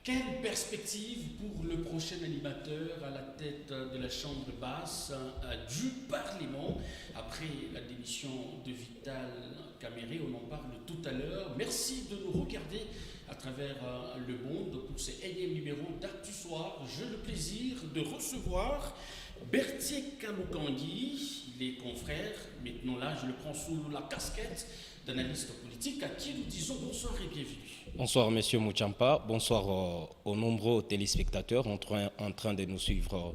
Quelle perspective pour le prochain animateur à la tête de la Chambre basse du Parlement après la démission de Vital Kamerhe? On en parle tout à l'heure. Merci de nous regarder à travers le monde pour ce énième numéro d'Actu Soir. J'ai le plaisir de recevoir Berthier Kamoukangi. Il est confrère. Maintenant là, je le prends sous la casquette d'analyste politique à qui nous disons bonsoir et bienvenue. Bonsoir Monsieur Mouchampa, bonsoir aux nombreux téléspectateurs en train de nous suivre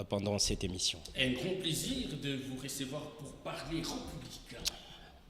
pendant cette émission. Un grand plaisir de vous recevoir pour parler République.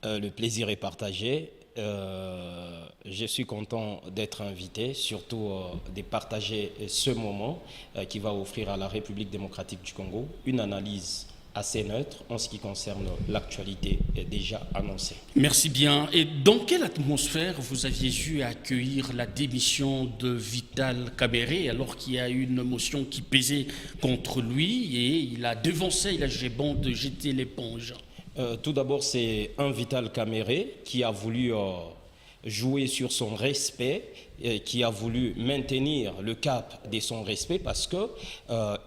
Le plaisir est partagé. Je suis content d'être invité, surtout de partager ce moment qui va offrir à la République démocratique du Congo une analyse assez neutre en ce qui concerne l'actualité déjà annoncée. Merci bien. Et dans quelle atmosphère vous aviez eu à accueillir la démission de Vital Kamerhe alors qu'il y a eu une motion qui pesait contre lui et il a devancé, il a jugé bon de jeter l'éponge? Tout d'abord, c'est un Vital Kamerhe qui a voulu jouer sur son respect, qui a voulu maintenir le cap de son respect parce que,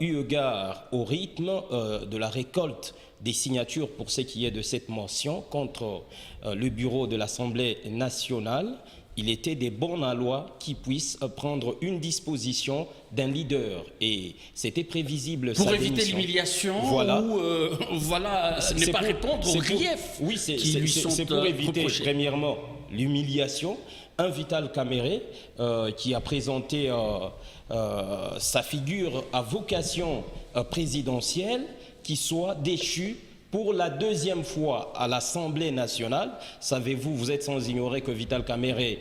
eu égard au rythme de la récolte des signatures pour ce qui est de cette motion contre le bureau de l'Assemblée nationale, il était des bons à loi qui puissent prendre une disposition d'un leader. Et c'était prévisible. Pour éviter l'humiliation voilà. Ou ne pas répondre aux griefs qui lui sont c'est pour éviter, reprochés. Premièrement, l'humiliation. Un Vital Kamerhe qui a présenté sa figure à vocation présidentielle qui soit déchu pour la deuxième fois à l'Assemblée nationale. Savez-vous, vous êtes sans ignorer que Vital Kamerhe,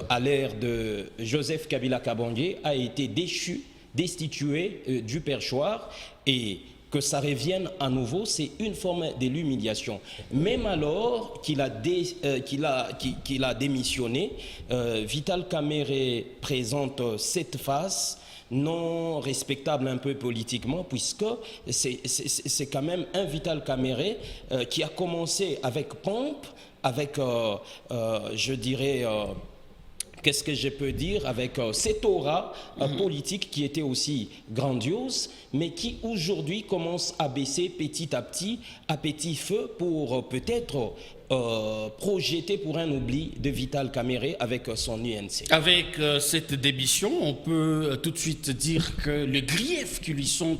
à l'ère de Joseph Kabila Kabange, a été déchu, destitué du perchoir, et que ça revienne à nouveau, c'est une forme de l'humiliation. Même alors qu'il a démissionné, Vital Kamerhe présente cette face non respectable un peu politiquement, puisque c'est quand même un Vital Kamerhe qui a commencé avec pompe, avec, je dirais, qu'est-ce que je peux dire, avec cette aura politique qui était aussi grandiose, mais qui aujourd'hui commence à baisser petit à petit feu pour peut-être projeté pour un oubli de Vital Kamerhe avec son UNC. Avec cette démission, on peut tout de suite dire que les griefs qui lui sont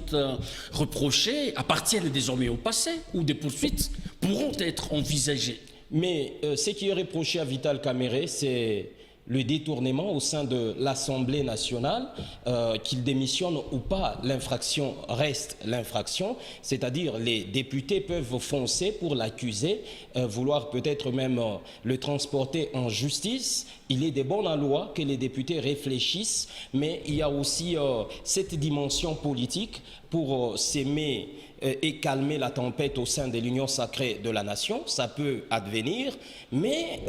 reprochés appartiennent désormais au passé, ou des poursuites pourront être envisagées. Mais ce qui est reproché à Vital Kamerhe, c'est le détournement au sein de l'Assemblée nationale, qu'il démissionne ou pas, l'infraction reste l'infraction, c'est-à-dire les députés peuvent foncer pour l'accuser, vouloir peut-être même le transporter en justice. Il est de bonne loi que les députés réfléchissent, mais il y a aussi cette dimension politique pour s'aimer et calmer la tempête au sein de l'union sacrée de la nation. Ça peut advenir, mais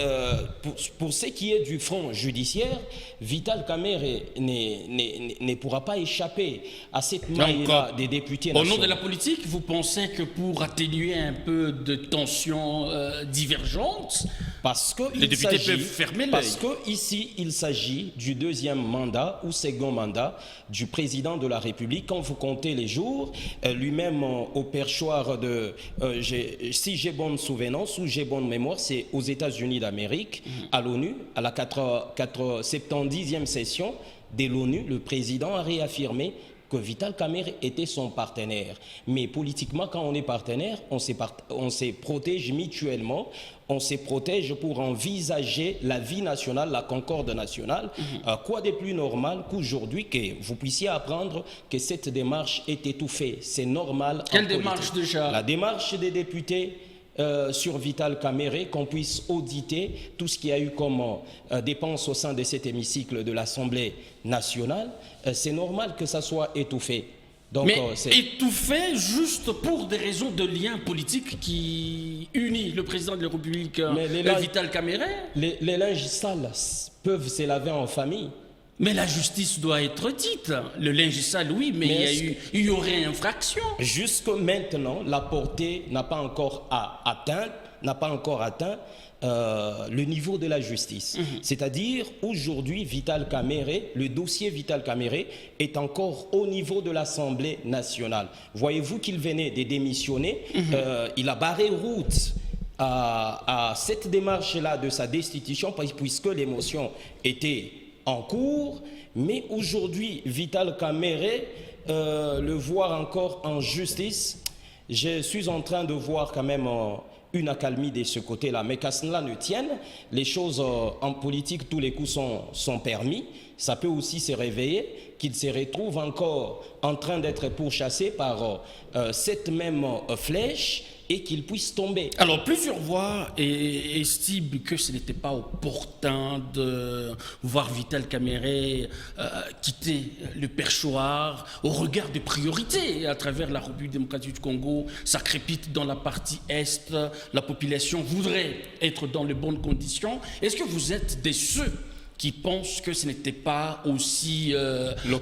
pour ce qui est du front judiciaire, Vital Kamerhe ne pourra pas échapper à cette maille-là des députés nationaux. Au nom de la politique, vous pensez que pour atténuer un peu de tensions divergentes, parce que les députés peuvent fermer l'œil? Parce qu'ici, il s'agit du deuxième mandat ou second mandat du président de la République. Quand vous comptez les jours, lui-même au perchoir de, si j'ai bonne souvenance ou j'ai bonne mémoire, c'est aux États-Unis d'Amérique, à l'ONU, à la 70e session de l'ONU, le président a réaffirmé que Vital Kamerhe était son partenaire. Mais politiquement, quand on est partenaire, on se protège mutuellement, on se protège pour envisager la vie nationale, la concorde nationale. Quoi de plus normal qu'aujourd'hui que vous puissiez apprendre que cette démarche est étouffée? C'est normal. Quelle démarche déjà? La démarche des députés sur Vital Kamerhe, qu'on puisse auditer tout ce qu'il y a eu comme dépenses au sein de cet hémicycle de l'Assemblée nationale. C'est normal que ça soit étouffé. Donc, mais étouffé juste pour des raisons de lien politique qui unit le président de la République et Vital Kamerhe? Les linges sales peuvent se laver en famille. Mais la justice doit être dite. Le linge sale, oui, mais il y aurait infraction. Jusqu'à maintenant, la portée n'a pas encore atteint n'a pas encore atteint le niveau de la justice. C'est-à-dire, aujourd'hui, Vital Kamerhe, le dossier Vital Kamerhe est encore au niveau de l'Assemblée nationale. Voyez-vous qu'il venait de démissionner, il a barré route à cette démarche-là de sa destitution, puisque l'émotion était en cours. Mais aujourd'hui, Vital Kamerhe, le voir encore en justice, je suis en train de voir quand même une accalmie de ce côté-là. Mais qu'à cela ne tienne, les choses en politique, tous les coups sont permis. Ça peut aussi se réveiller, qu'il se retrouve encore en train d'être pourchassé par cette même flèche et qu'il puisse tomber. Alors, plusieurs voix estiment que ce n'était pas opportun de voir Vital Kamerhe quitter le perchoir au regard des priorités à travers la République démocratique du Congo. Ça crépite dans la partie Est, la population voudrait être dans les bonnes conditions. Est-ce que vous êtes de ceux qui pensent que ce n'était pas aussi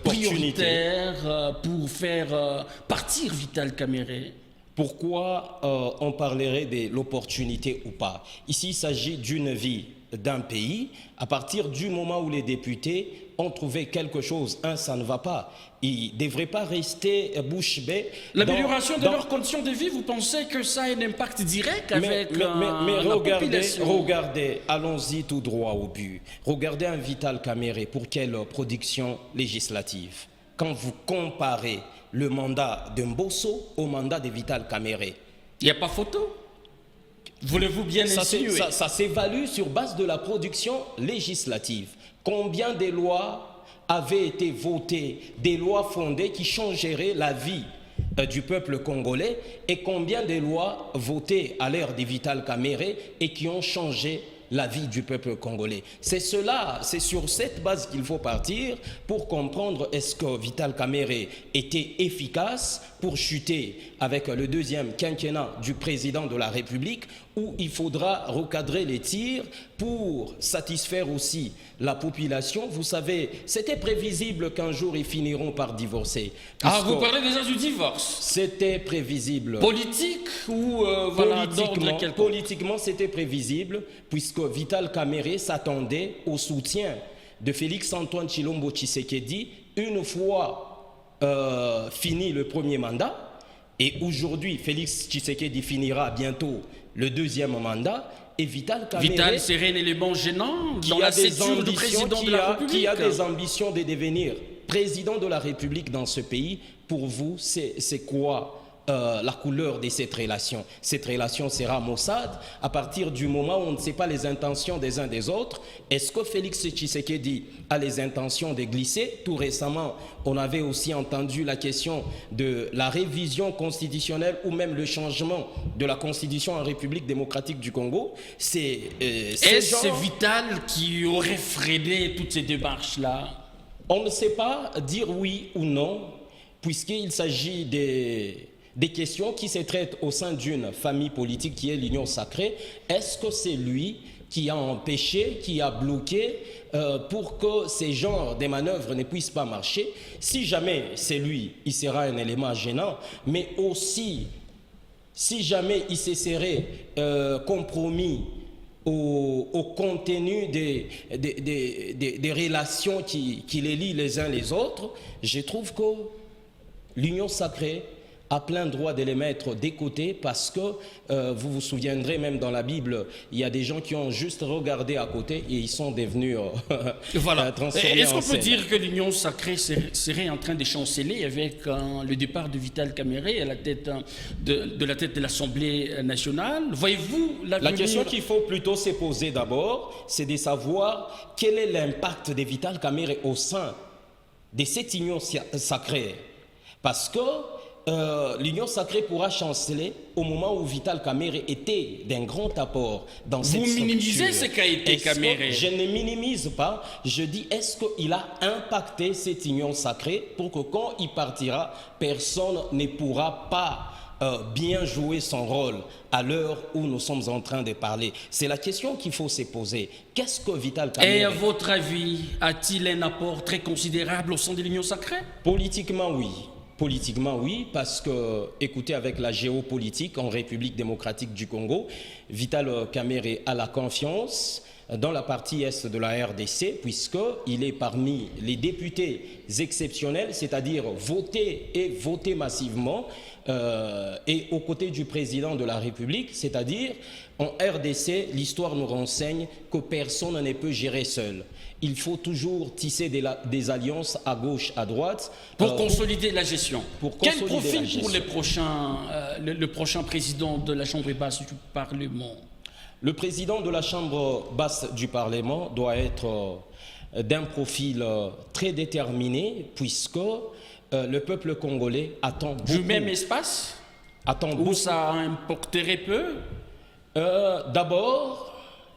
prioritaire pour faire partir Vital Kamerhe? Pourquoi on parlerait de l'opportunité ou pas? Ici, il s'agit d'une vie d'un pays. À partir du moment où les députés ont trouvé quelque chose, ça ne va pas. Ils ne devraient pas rester bouche bée. L'amélioration de leurs conditions de vie, vous pensez que ça a un impact direct avec mais la population? Regardez, allons-y tout droit au but. Regardez un Vital Kamerhe pour quelle production législative? Quand vous comparez le mandat de Mbosso au mandat de Vital Kamerhe. Il n'y a pas photo? Voulez-vous bien insinuer? Ça s'évalue sur base de la production législative. Combien de lois avaient été votées, des lois fondées qui changeraient la vie du peuple congolais, et combien de lois votées à l'ère de Vital Kamerhe et qui ont changé la vie du peuple congolais. C'est sur cette base qu'il faut partir pour comprendre est-ce que Vital Kamerhe était efficace pour chuter avec le deuxième quinquennat du président de la République, ou il faudra recadrer les tirs pour satisfaire aussi la population. Vous savez, c'était prévisible qu'un jour ils finiront par divorcer. Vous parlez déjà du divorce? C'était prévisible. Politique ou politiquement, c'était prévisible, puisque Vital Kamerhe s'attendait au soutien de Félix-Antoine Tshilombo Tshisekedi une fois fini le premier mandat. Et aujourd'hui, Félix Tshisekedi finira bientôt le deuxième mandat. Et Vital Kamerhe serait un élément gênant dans la ceinture du président de la République. Qui a des ambitions de devenir président de la République dans ce pays. Pour vous, c'est quoi la couleur de cette relation? Cette relation sera maussade à partir du moment où on ne sait pas les intentions des uns des autres. Est-ce que Félix Tshisekedi a les intentions de glisser? Tout récemment, on avait aussi entendu la question de la révision constitutionnelle ou même le changement de la constitution en République démocratique du Congo. Est-ce Vital qui aurait freiné toutes ces démarches-là? On ne sait pas dire oui ou non, puisqu'il s'agit des questions qui se traitent au sein d'une famille politique qui est l'Union sacrée. Est-ce que c'est lui qui a empêché, qui a bloqué pour que ces genres de manœuvres ne puissent pas marcher? Si jamais c'est lui, il sera un élément gênant, mais aussi, si jamais il se serait compromis au contenu des relations qui les lient les uns les autres, je trouve que l'Union sacrée a plein droit de les mettre des côtés, parce que vous vous souviendrez, même dans la Bible, il y a des gens qui ont juste regardé à côté et ils sont devenus transformés. Est-ce qu'on peut dire que l'Union sacrée serait en train de chanceler avec le départ de Vital Kamerhe à la tête de l'Assemblée nationale? Voyez-vous la question qu'il faut plutôt se poser d'abord, c'est de savoir quel est l'impact de Vital Kamerhe au sein de cette union sacrée. Parce que l'Union sacrée pourra chanceler au moment où Vital Kamerhe était d'un grand apport dans cette structure. Vous minimisez ce qu'a été Kamerhe? Je ne minimise pas, je dis est-ce qu'il a impacté cette union sacrée pour que quand il partira, personne ne pourra pas bien jouer son rôle à l'heure où nous sommes en train de parler? C'est la question qu'il faut se poser. Qu'est-ce que Vital Kamerhe... Et à votre avis, a-t-il un apport très considérable au sein de l'Union sacrée? Politiquement, oui. Politiquement, oui, parce que, écoutez, avec la géopolitique en République démocratique du Congo, Vital Kamerhe a la confiance dans la partie est de la RDC, puisqu'il est parmi les députés exceptionnels, c'est-à-dire votés massivement, et aux côtés du président de la République, c'est-à-dire en RDC, l'histoire nous renseigne que personne ne peut gérer seul. Il faut toujours tisser des alliances à gauche, à droite. Pour consolider la gestion. Quel profil pour le prochain président de la Chambre basse du Parlement? Le président de la Chambre basse du Parlement doit être d'un profil très déterminé, puisque le peuple congolais attend beaucoup. Du même espace? Attend beaucoup. Où ça importerait peu? D'abord,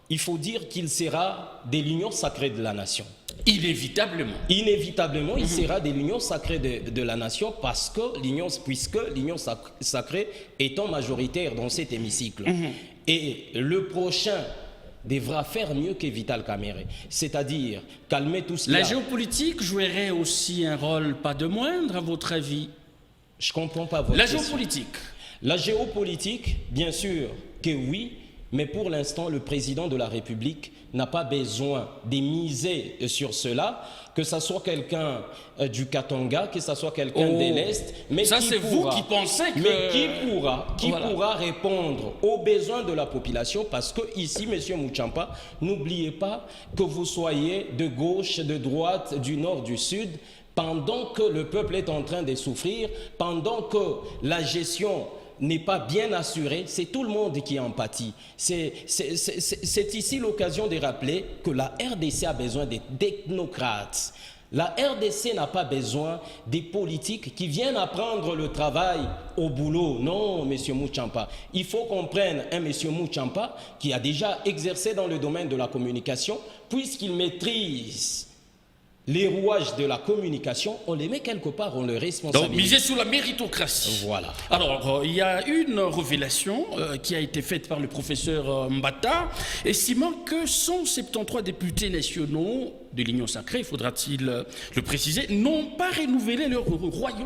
il faut dire qu'il sera de l'union sacrée de la nation. Inévitablement. Inévitablement, il sera de l'union sacrée de la nation puisque l'union sacrée étant majoritaire dans cet hémicycle. Et le prochain devra faire mieux que Vital Kamerhe, c'est-à-dire calmer tout cela. La géopolitique jouerait aussi un rôle pas de moindre, à votre avis? Je ne comprends pas votre question. Géopolitique. La géopolitique, bien sûr que oui, mais pour l'instant, le président de la République n'a pas besoin de miser sur cela, que ce soit quelqu'un du Katanga, que ce soit quelqu'un de l'Est, mais ça c'est vous qui pensez que... Mais qui pourra répondre aux besoins de la population, parce que ici, M. Moutchampa, n'oubliez pas que vous soyez de gauche, de droite, du nord, du sud, pendant que le peuple est en train de souffrir, pendant que la gestion n'est pas bien assurée, c'est tout le monde qui en pâtit. C'est ici l'occasion de rappeler que la RDC a besoin des technocrates. La RDC n'a pas besoin des politiques qui viennent apprendre le travail au boulot. Non, M. Moutchampa. Il faut qu'on prenne un M. Moutchampa qui a déjà exercé dans le domaine de la communication, puisqu'il maîtrise les rouages de la communication, on les met quelque part, on les responsabilise. Donc, miser sur la méritocratie. Voilà. Alors, il y a une révélation qui a été faite par le professeur Mbata, estimant que 173 députés nationaux de l'Union sacrée, faudra-t-il le préciser, n'ont pas renouvelé leur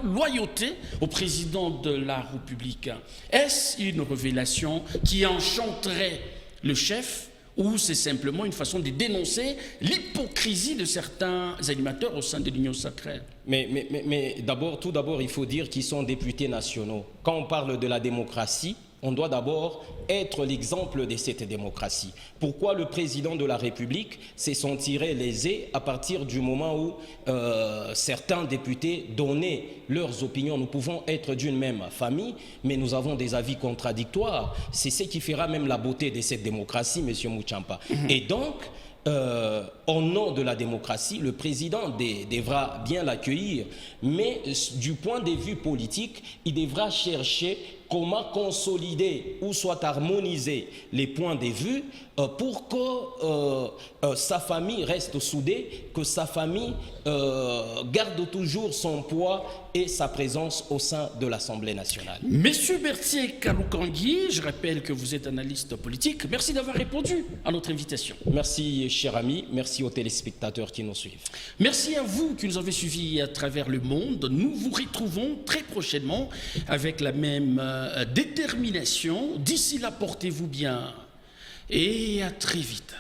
loyauté au président de la République. Est-ce une révélation qui enchanterait le chef, ou c'est simplement une façon de dénoncer l'hypocrisie de certains animateurs au sein de l'Union sacrée? Mais tout d'abord, il faut dire qu'ils sont députés nationaux. Quand on parle de la démocratie, on doit d'abord être l'exemple de cette démocratie. Pourquoi le président de la République s'est senti lésé à partir du moment où certains députés donnaient leurs opinions? Nous pouvons être d'une même famille, mais nous avons des avis contradictoires. C'est ce qui fera même la beauté de cette démocratie, M. Moutchampa. Et donc, au nom de la démocratie, le président devra bien l'accueillir, mais du point de vue politique, il devra chercher comment consolider ou soit harmoniser les points de vue pour que sa famille reste soudée, que sa famille garde toujours son poids et sa présence au sein de l'Assemblée nationale. Monsieur Berthier Kaloukangi, je rappelle que vous êtes analyste politique. Merci d'avoir répondu à notre invitation. Merci, cher ami. Merci aux téléspectateurs qui nous suivent. Merci à vous qui nous avez suivis à travers le monde. Nous vous retrouvons très prochainement avec la même détermination. D'ici là, portez-vous bien et à très vite.